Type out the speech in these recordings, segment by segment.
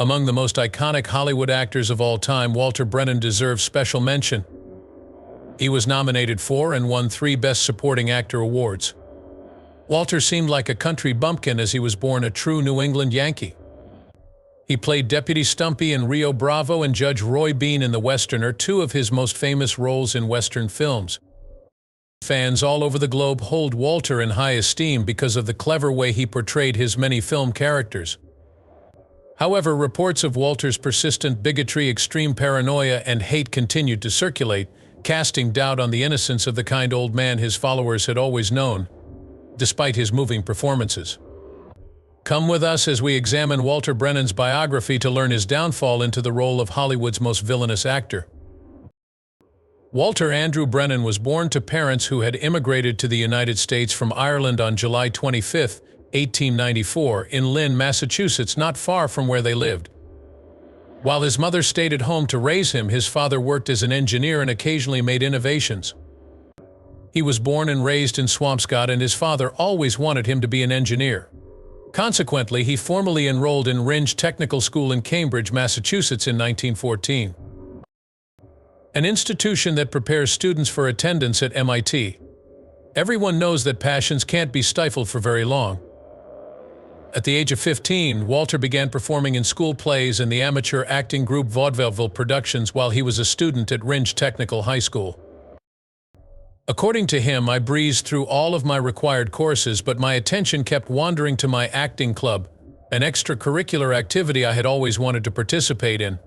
Among the most iconic Hollywood actors of all time, Walter Brennan deserves special mention. He was nominated for and won 3 Best Supporting Actor awards. Walter seemed like a country bumpkin as he was born a true New England Yankee. He played Deputy Stumpy in Rio Bravo and Judge Roy Bean in The Westerner, 2 of his most famous roles in Western films. Fans all over the globe hold Walter in high esteem because of the clever way he portrayed his many film characters. However, reports of Walter's persistent bigotry, extreme paranoia, and hate continued to circulate, casting doubt on the innocence of the kind old man his followers had always known, despite his moving performances. Come with us as we examine Walter Brennan's biography to learn his downfall into the role of Hollywood's most villainous actor. Walter Andrew Brennan was born to parents who had immigrated to the United States from Ireland on July 25, 1894, in Lynn, Massachusetts, not far from where they lived. While his mother stayed at home to raise him, his father worked as an engineer and occasionally made innovations. He was born and raised in Swampscott, and his father always wanted him to be an engineer. Consequently, he formally enrolled in Rindge Technical School in Cambridge, Massachusetts in 1914. An institution that prepares students for attendance at MIT. Everyone knows that passions can't be stifled for very long. At the age of 15, Walter began performing in school plays and the amateur acting group Vaudeville Productions while he was a student at Rindge Technical High School. According to him, I breezed through all of my required courses, but my attention kept wandering to my acting club, an extracurricular activity I had always wanted to participate in.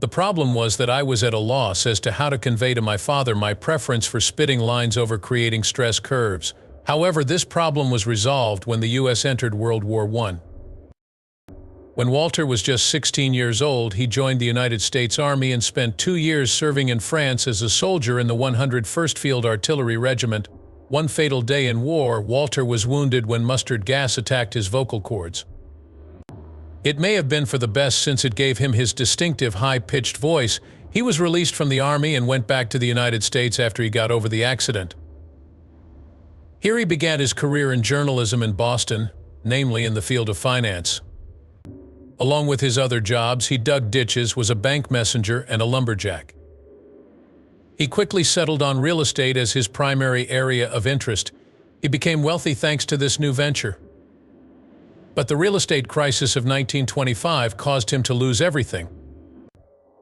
The problem was that I was at a loss as to how to convey to my father my preference for spitting lines over creating stress curves. However, this problem was resolved when the U.S. entered World War I. When Walter was just 16 years old, he joined the United States Army and spent 2 years serving in France as a soldier in the 101st Field Artillery Regiment. One fatal day in war, Walter was wounded when mustard gas attacked his vocal cords. It may have been for the best, since it gave him his distinctive high-pitched voice. He was released from the Army and went back to the United States after he got over the accident. Here he began his career in journalism in Boston, namely in the field of finance. Along with his other jobs, he dug ditches, was a bank messenger, and a lumberjack. He quickly settled on real estate as his primary area of interest. He became wealthy thanks to this new venture. But the real estate crisis of 1925 caused him to lose everything.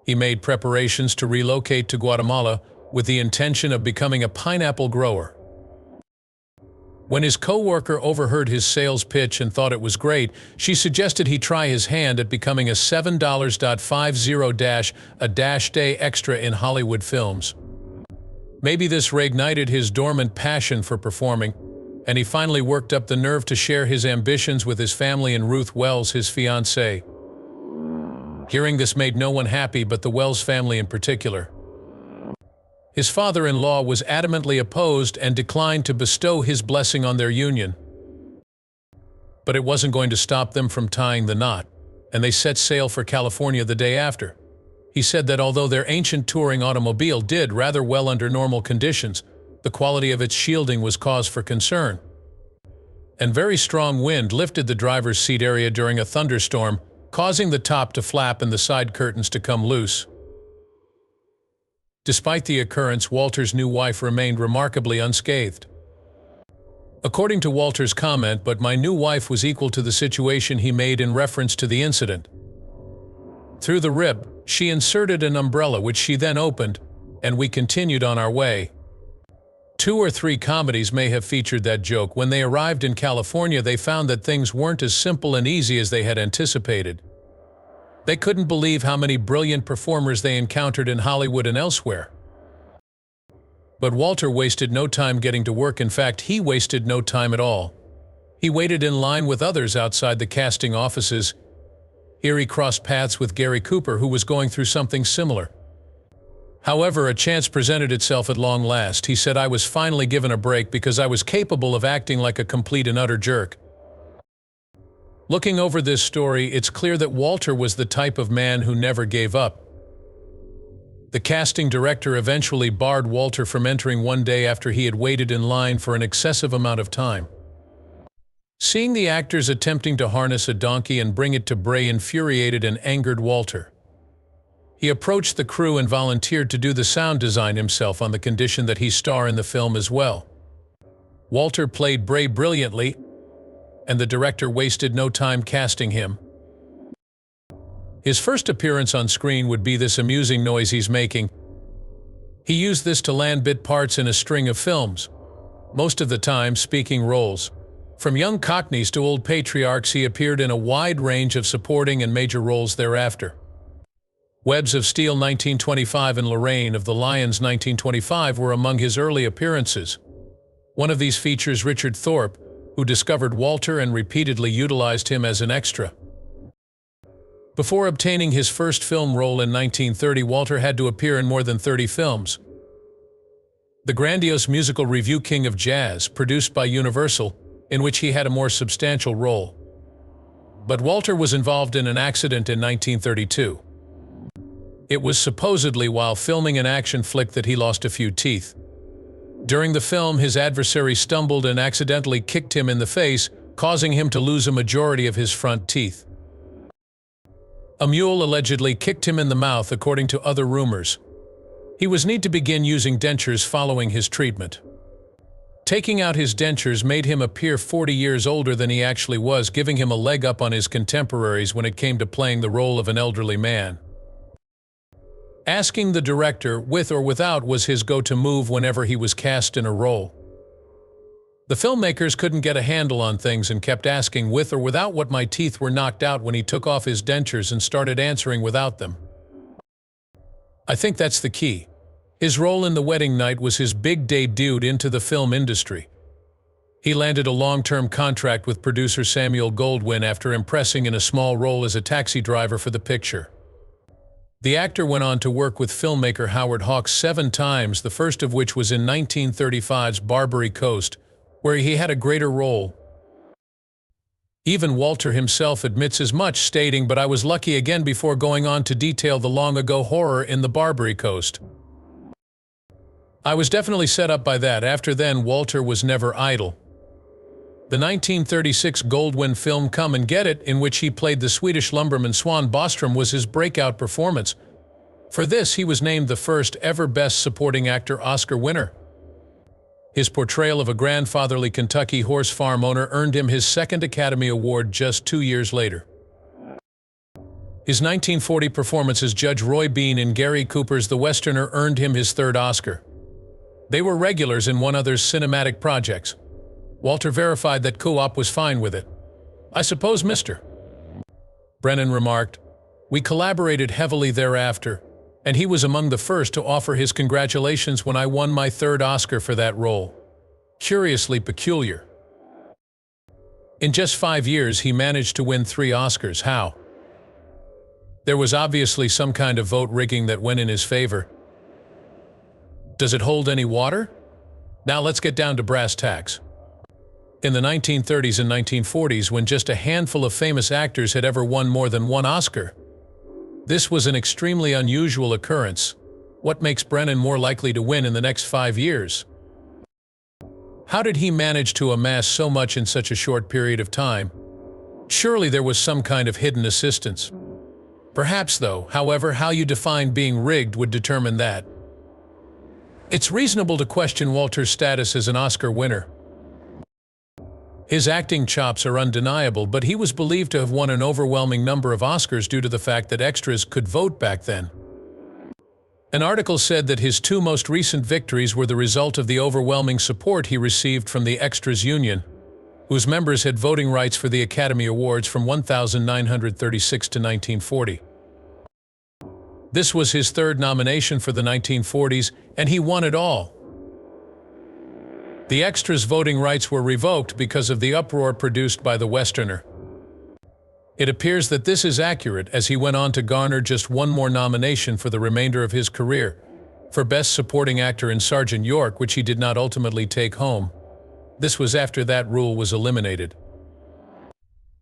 He made preparations to relocate to Guatemala with the intention of becoming a pineapple grower. When his co-worker overheard his sales pitch and thought it was great, she suggested he try his hand at becoming a $7.50-a-day extra in Hollywood films. Maybe this reignited his dormant passion for performing, and he finally worked up the nerve to share his ambitions with his family and Ruth Wells, his fiancée. Hearing this made no one happy but the Wells family in particular. His father-in-law was adamantly opposed and declined to bestow his blessing on their union. But it wasn't going to stop them from tying the knot, and they set sail for California the day after. He said that although their ancient touring automobile did rather well under normal conditions, the quality of its shielding was cause for concern. And very strong wind lifted the driver's seat area during a thunderstorm, causing the top to flap and the side curtains to come loose. Despite the occurrence, Walter's new wife remained remarkably unscathed. According to Walter's comment, "But my new wife was equal to the situation," he made in reference to the incident. Through the rip, she inserted an umbrella which she then opened, and we continued on our way. 2 or 3 comedies may have featured that joke. When they arrived in California, they found that things weren't as simple and easy as they had anticipated. They couldn't believe how many brilliant performers they encountered in Hollywood and elsewhere. But Walter wasted no time getting to work. In fact, he wasted no time at all. He waited in line with others outside the casting offices. Here he crossed paths with Gary Cooper, who was going through something similar. However, a chance presented itself at long last. He said, "I was finally given a break because I was capable of acting like a complete and utter jerk." Looking over this story, it's clear that Walter was the type of man who never gave up. The casting director eventually barred Walter from entering one day after he had waited in line for an excessive amount of time. Seeing the actors attempting to harness a donkey and bring it to Bray infuriated and angered Walter. He approached the crew and volunteered to do the sound design himself on the condition that he star in the film as well. Walter played Bray brilliantly, and the director wasted no time casting him. His first appearance on screen would be this amusing noise he's making. He used this to land bit parts in a string of films, most of the time speaking roles. From young cockneys to old patriarchs, he appeared in a wide range of supporting and major roles thereafter. Webs of Steel 1925 and Lorraine of the Lions 1925 were among his early appearances. One of these features Richard Thorpe, who discovered Walter and repeatedly utilized him as an extra. Before obtaining his first film role in 1930, Walter had to appear in more than 30 films. The grandiose musical revue King of Jazz, produced by Universal, in which he had a more substantial role. But Walter was involved in an accident in 1932. It was supposedly while filming an action flick that he lost a few teeth. During the film, his adversary stumbled and accidentally kicked him in the face, causing him to lose a majority of his front teeth. A mule allegedly kicked him in the mouth, according to other rumors. He was need to begin using dentures following his treatment. Taking out his dentures made him appear 40 years older than he actually was, giving him a leg up on his contemporaries when it came to playing the role of an elderly man. Asking the director, with or without, was his go-to move whenever he was cast in a role. The filmmakers couldn't get a handle on things and kept asking, with or without what my teeth were knocked out, when he took off his dentures and started answering without them. I think that's the key. His role in The Wedding Night was his big debut into the film industry. He landed a long-term contract with producer Samuel Goldwyn after impressing in a small role as a taxi driver for the picture. The actor went on to work with filmmaker Howard Hawks 7 times, the first of which was in 1935's Barbary Coast, where he had a greater role. Even Walter himself admits as much, stating, "But I was lucky again," before going on to detail the long-ago horror in the Barbary Coast. "I was definitely set up by that." After then, Walter was never idle. The 1936 Goldwyn film Come and Get It, in which he played the Swedish lumberman Swan Bostrom, was his breakout performance. For this, he was named the first ever Best Supporting Actor Oscar winner. His portrayal of a grandfatherly Kentucky horse farm owner earned him his second Academy Award just 2 years later. His 1940 performance as Judge Roy Bean in Gary Cooper's The Westerner earned him his 3rd Oscar. They were regulars in one other's cinematic projects. Walter verified that Co-op was fine with it. "I suppose, Mr. Brennan remarked, "We collaborated heavily thereafter, and he was among the first to offer his congratulations when I won my 3rd Oscar for that role. Curiously peculiar. In just 5 years, he managed to win 3 Oscars. How? There was obviously some kind of vote rigging that went in his favor. Does it hold any water? Now let's get down to brass tacks. In the 1930s and 1940s, when just a handful of famous actors had ever won more than 1 Oscar, this was an extremely unusual occurrence. What makes Brennan more likely to win in the next 5 years? How did he manage to amass so much in such a short period of time? Surely there was some kind of hidden assistance. Perhaps, though, however, how you define being rigged would determine that. It's reasonable to question Walter's status as an Oscar winner. His acting chops are undeniable, but he was believed to have won an overwhelming number of Oscars due to the fact that extras could vote back then. An article said that his 2 most recent victories were the result of the overwhelming support he received from the Extras Union, whose members had voting rights for the Academy Awards from 1936 to 1940. This was his 3rd nomination for the 1940s, and he won it all. The Extras' voting rights were revoked because of the uproar produced by The Westerner. It appears that this is accurate, as he went on to garner just 1 more nomination for the remainder of his career, for Best Supporting Actor in Sergeant York, which he did not ultimately take home. This was after that rule was eliminated.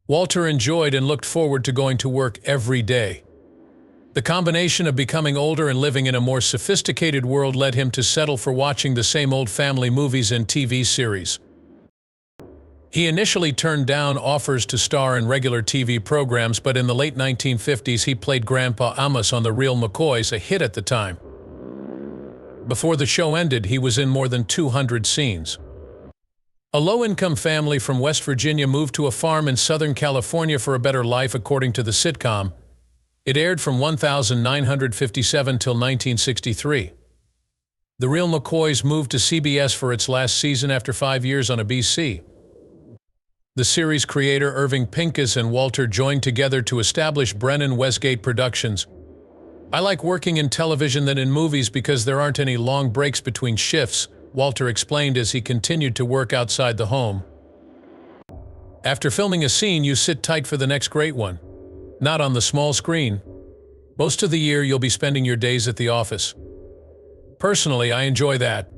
Walter enjoyed and looked forward to going to work every day. The combination of becoming older and living in a more sophisticated world led him to settle for watching the same old family movies and TV series. He initially turned down offers to star in regular TV programs, but in the late 1950s he played Grandpa Amos on The Real McCoys, a hit at the time. Before the show ended, he was in more than 200 scenes. A low-income family from West Virginia moved to a farm in Southern California for a better life, according to the sitcom. It aired from 1957 till 1963. The Real McCoys moved to CBS for its last season after 5 years on ABC. The series creator Irving Pincus and Walter joined together to establish Brennan Westgate Productions. "I like working in television than in movies because there aren't any long breaks between shifts," Walter explained as he continued to work outside the home. "After filming a scene, you sit tight for the next great one. Not on the small screen. Most of the year you'll be spending your days at the office. Personally, I enjoy that.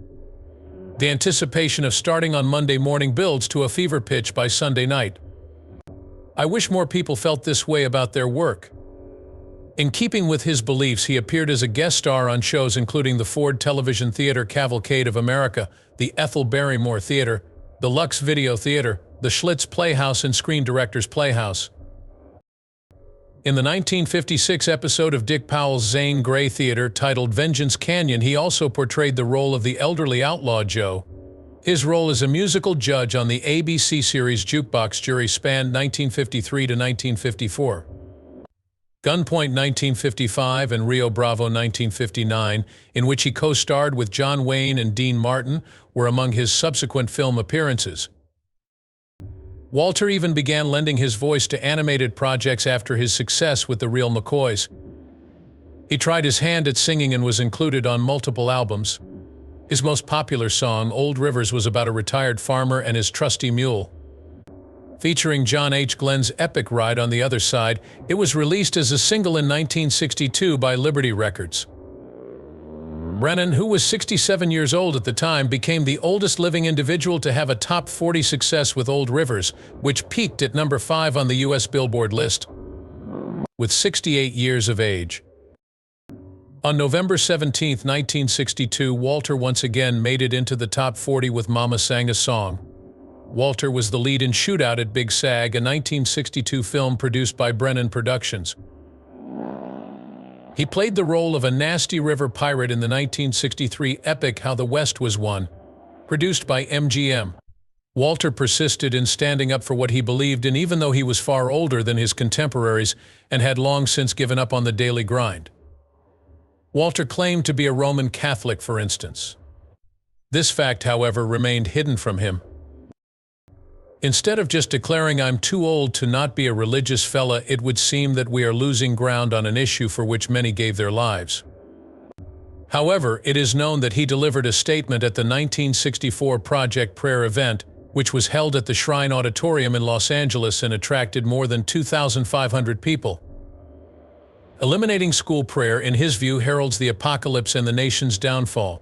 The anticipation of starting on Monday morning builds to a fever pitch by Sunday night. I wish more people felt this way about their work." In keeping with his beliefs, he appeared as a guest star on shows including the Ford Television Theater Cavalcade of America, the Ethel Barrymore Theater, the Lux Video Theater, the Schlitz Playhouse, and Screen Directors Playhouse. In the 1956 episode of Dick Powell's Zane Grey Theater titled Vengeance Canyon, he also portrayed the role of the elderly outlaw Joe. His role as a musical judge on the ABC series Jukebox Jury spanned 1953 to 1954. Gunpoint 1955 and Rio Bravo 1959, in which he co-starred with John Wayne and Dean Martin, were among his subsequent film appearances. Walter even began lending his voice to animated projects after his success with The Real McCoys. He tried his hand at singing and was included on multiple albums. His most popular song, Old Rivers, was about a retired farmer and his trusty mule. Featuring John H. Glenn's epic ride on the other side, it was released as a single in 1962 by Liberty Records. Brennan, who was 67 years old at the time, became the oldest living individual to have a top 40 success with Old Rivers, which peaked at number 5 on the U.S. Billboard list, with 68 years of age. On November 17, 1962, Walter once again made it into the top 40 with Mama Sang a Song. Walter was the lead in Shootout at Big Sag, a 1962 film produced by Brennan Productions. He played the role of a nasty river pirate in the 1963 epic How the West Was Won, produced by MGM. Walter persisted in standing up for what he believed in, even though he was far older than his contemporaries and had long since given up on the daily grind. Walter claimed to be a Roman Catholic, for instance. This fact, however, remained hidden from him. Instead of just declaring "I'm too old to not be a religious fella," it would seem that we are losing ground on an issue for which many gave their lives. However, it is known that he delivered a statement at the 1964 Project Prayer event, which was held at the Shrine Auditorium in Los Angeles and attracted more than 2,500 people. Eliminating school prayer, in his view, heralds the apocalypse and the nation's downfall.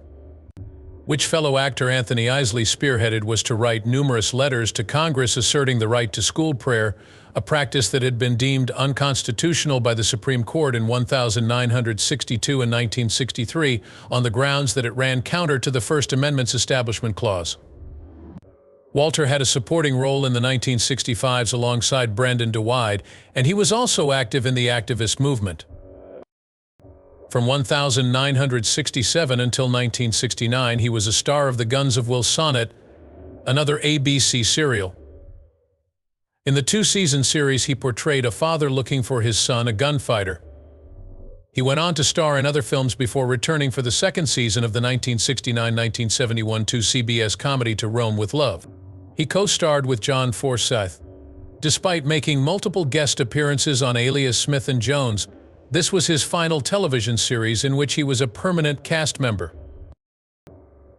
Which fellow actor Anthony Isley spearheaded was to write numerous letters to Congress asserting the right to school prayer, a practice that had been deemed unconstitutional by the Supreme Court in 1962 and 1963 on the grounds that it ran counter to the First Amendment's Establishment Clause. Walter had a supporting role in the 1965s alongside Brendan DeWide, and he was also active in the activist movement. From 1967 until 1969, he was a star of The Guns of Will Sonnet, another ABC serial. In the 2-season series, he portrayed a father looking for his son, a gunfighter. He went on to star in other films before returning for the second season of the 1969-1971 CBS comedy To Rome with Love. He co-starred with John Forsythe. Despite making multiple guest appearances on Alias Smith and Jones, this was his final television series in which he was a permanent cast member.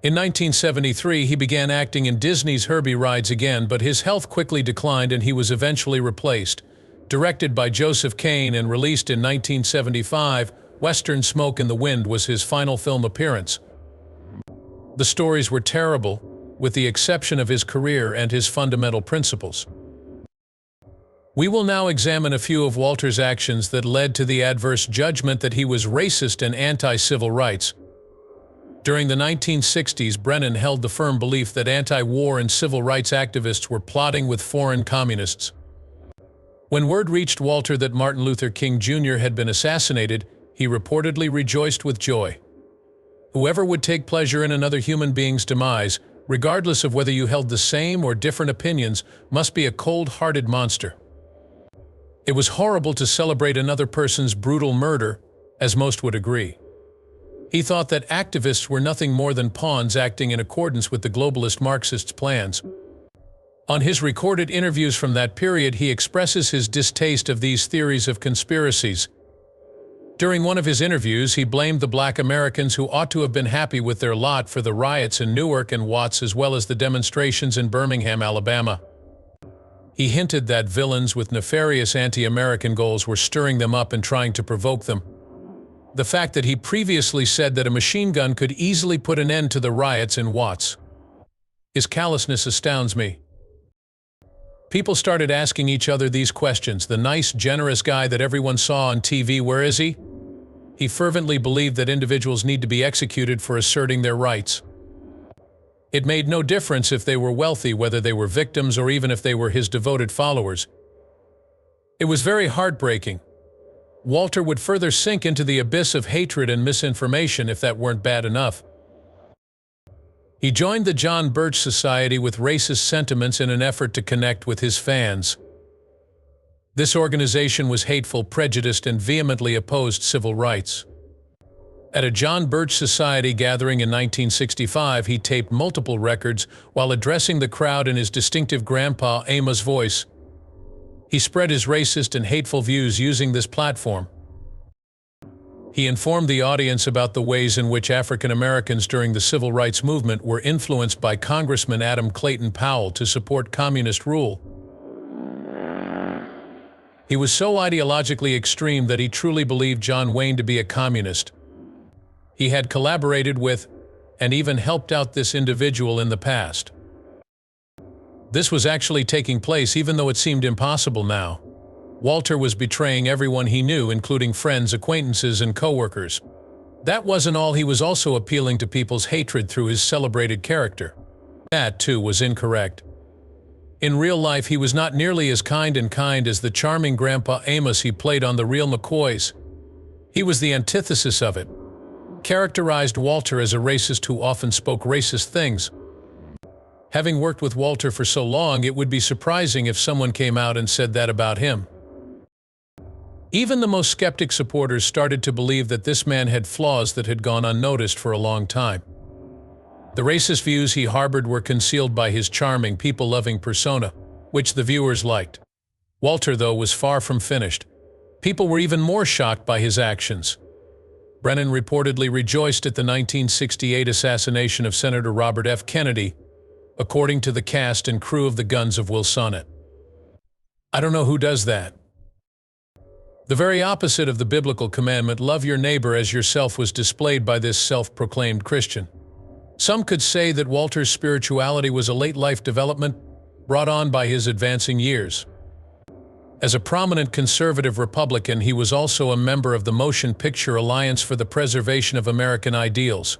In 1973, he began acting in Disney's Herbie Rides Again, but his health quickly declined and he was eventually replaced. Directed by Joseph Kane and released in 1975, Western Smoke in the Wind was his final film appearance. The stories were terrible, with the exception of his career and his fundamental principles. We will now examine a few of Walter's actions that led to the adverse judgment that he was racist and anti-civil rights. During the 1960s, Brennan held the firm belief that anti-war and civil rights activists were plotting with foreign communists. When word reached Walter that Martin Luther King Jr. had been assassinated, he reportedly rejoiced with joy. Whoever would take pleasure in another human being's demise, regardless of whether you held the same or different opinions, must be a cold-hearted monster. It was horrible to celebrate another person's brutal murder, as most would agree. He thought that activists were nothing more than pawns acting in accordance with the globalist Marxists' plans. On his recorded interviews from that period, he expresses his distaste of these theories of conspiracies. During one of his interviews, he blamed the black Americans who ought to have been happy with their lot for the riots in Newark and Watts as well as the demonstrations in Birmingham, Alabama. He hinted that villains with nefarious anti-American goals were stirring them up and trying to provoke them. The fact that he previously said that a machine gun could easily put an end to the riots in Watts. His callousness astounds me. People started asking each other these questions. The nice, generous guy that everyone saw on TV, where is he? He fervently believed that individuals need to be executed for asserting their rights. It made no difference if they were wealthy, whether they were victims, or even if they were his devoted followers. It was very heartbreaking. Walter would further sink into the abyss of hatred and misinformation if that weren't bad enough. He joined the John Birch Society with racist sentiments in an effort to connect with his fans. This organization was hateful, prejudiced, and vehemently opposed civil rights. At a John Birch Society gathering in 1965, he taped multiple records while addressing the crowd in his distinctive Grandpa Amos voice. He spread his racist and hateful views using this platform. He informed the audience about the ways in which African Americans during the Civil Rights Movement were influenced by Congressman Adam Clayton Powell to support communist rule. He was so ideologically extreme that he truly believed John Wayne to be a communist. He had collaborated with and even helped out this individual in the past. This was actually taking place even though it seemed impossible now. Walter was betraying everyone he knew, including friends, acquaintances, and co-workers. That wasn't all, he was also appealing to people's hatred through his celebrated character. That, too, was incorrect. In real life, he was not nearly as kind as the charming Grandpa Amos he played on The Real McCoys. He was the antithesis of it. Characterized Walter as a racist who often spoke racist things. Having worked with Walter for so long, it would be surprising if someone came out and said that about him. Even the most skeptic supporters started to believe that this man had flaws that had gone unnoticed for a long time. The racist views he harbored were concealed by his charming, people-loving persona, which the viewers liked. Walter, though, was far from finished. People were even more shocked by his actions. Brennan reportedly rejoiced at the 1968 assassination of Senator Robert F. Kennedy, according to the cast and crew of the Guns of Will Sonnet. I don't know who does that. The very opposite of the biblical commandment, love your neighbor as yourself, was displayed by this self-proclaimed Christian. Some could say that Walter's spirituality was a late-life development brought on by his advancing years. As a prominent conservative Republican, he was also a member of the Motion Picture Alliance for the Preservation of American Ideals.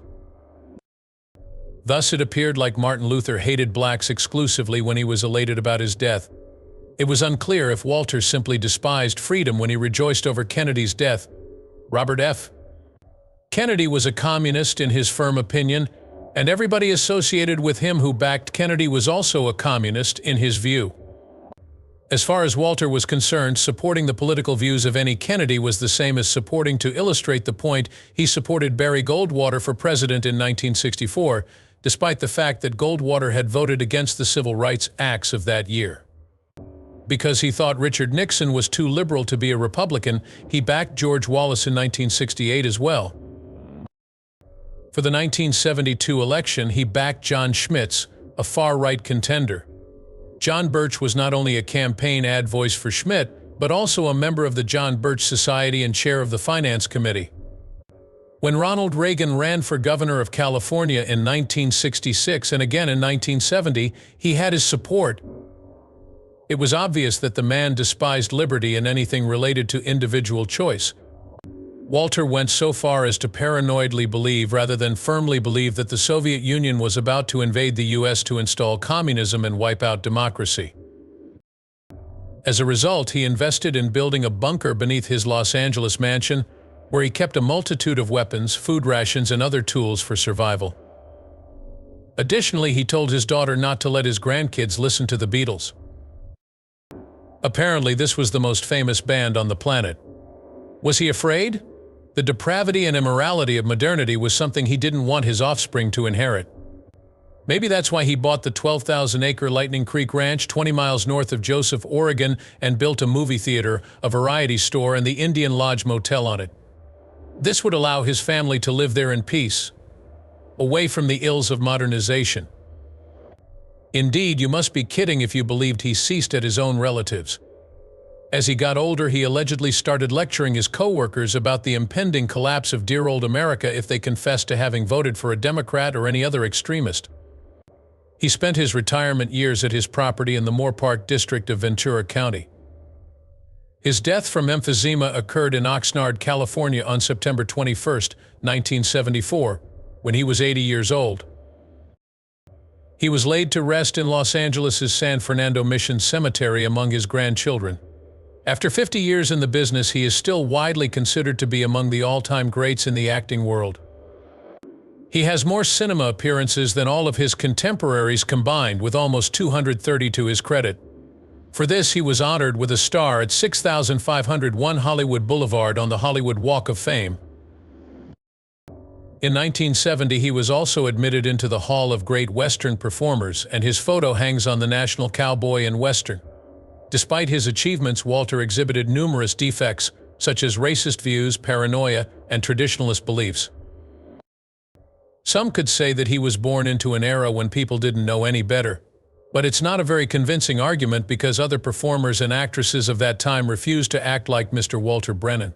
Thus, it appeared like Martin Luther hated blacks exclusively when he was elated about his death. It was unclear if Walter simply despised freedom when he rejoiced over Kennedy's death. Robert F. Kennedy was a communist in his firm opinion, and everybody associated with him who backed Kennedy was also a communist in his view. As far as Walter was concerned, supporting the political views of any Kennedy was the same as supporting, to illustrate the point, he supported Barry Goldwater for president in 1964, despite the fact that Goldwater had voted against the civil rights acts of that year. Because he thought Richard Nixon was too liberal to be a Republican, he backed George Wallace in 1968 as well. For the 1972 election, he backed John Schmitz, a far-right contender. John Birch was not only a campaign ad voice for Schmidt, but also a member of the John Birch Society and chair of the Finance Committee. When Ronald Reagan ran for governor of California in 1966 and again in 1970, he had his support. It was obvious that the man despised liberty and anything related to individual choice. Walter went so far as to paranoidly believe rather than firmly believe that the Soviet Union was about to invade the US to install communism and wipe out democracy. As a result, he invested in building a bunker beneath his Los Angeles mansion, where he kept a multitude of weapons, food rations, and other tools for survival. Additionally, he told his daughter not to let his grandkids listen to the Beatles. Apparently, this was the most famous band on the planet. Was he afraid? The depravity and immorality of modernity was something he didn't want his offspring to inherit. Maybe that's why he bought the 12,000-acre Lightning Creek Ranch 20 miles north of Joseph, Oregon, and built a movie theater, a variety store, and the Indian Lodge Motel on it. This would allow his family to live there in peace, away from the ills of modernization. Indeed, you must be kidding if you believed he ceased at his own relatives. As he got older, he allegedly started lecturing his co-workers about the impending collapse of dear old America if they confessed to having voted for a Democrat or any other extremist. He spent his retirement years at his property in the Moorpark district of Ventura County. His death from emphysema occurred in Oxnard, California on September 21, 1974, when he was 80 years old. He was laid to rest in Los Angeles' San Fernando Mission Cemetery among his grandchildren. After 50 years in the business, he is still widely considered to be among the all-time greats in the acting world. He has more cinema appearances than all of his contemporaries combined, with almost 230 to his credit. For this, he was honored with a star at 6501 Hollywood Boulevard on the Hollywood Walk of Fame. In 1970, he was also admitted into the Hall of Great Western Performers, and his photo hangs on the National Cowboy and Western. Despite his achievements, Walter exhibited numerous defects, such as racist views, paranoia, and traditionalist beliefs. Some could say that he was born into an era when people didn't know any better. But it's not a very convincing argument, because other performers and actresses of that time refused to act like Mr. Walter Brennan.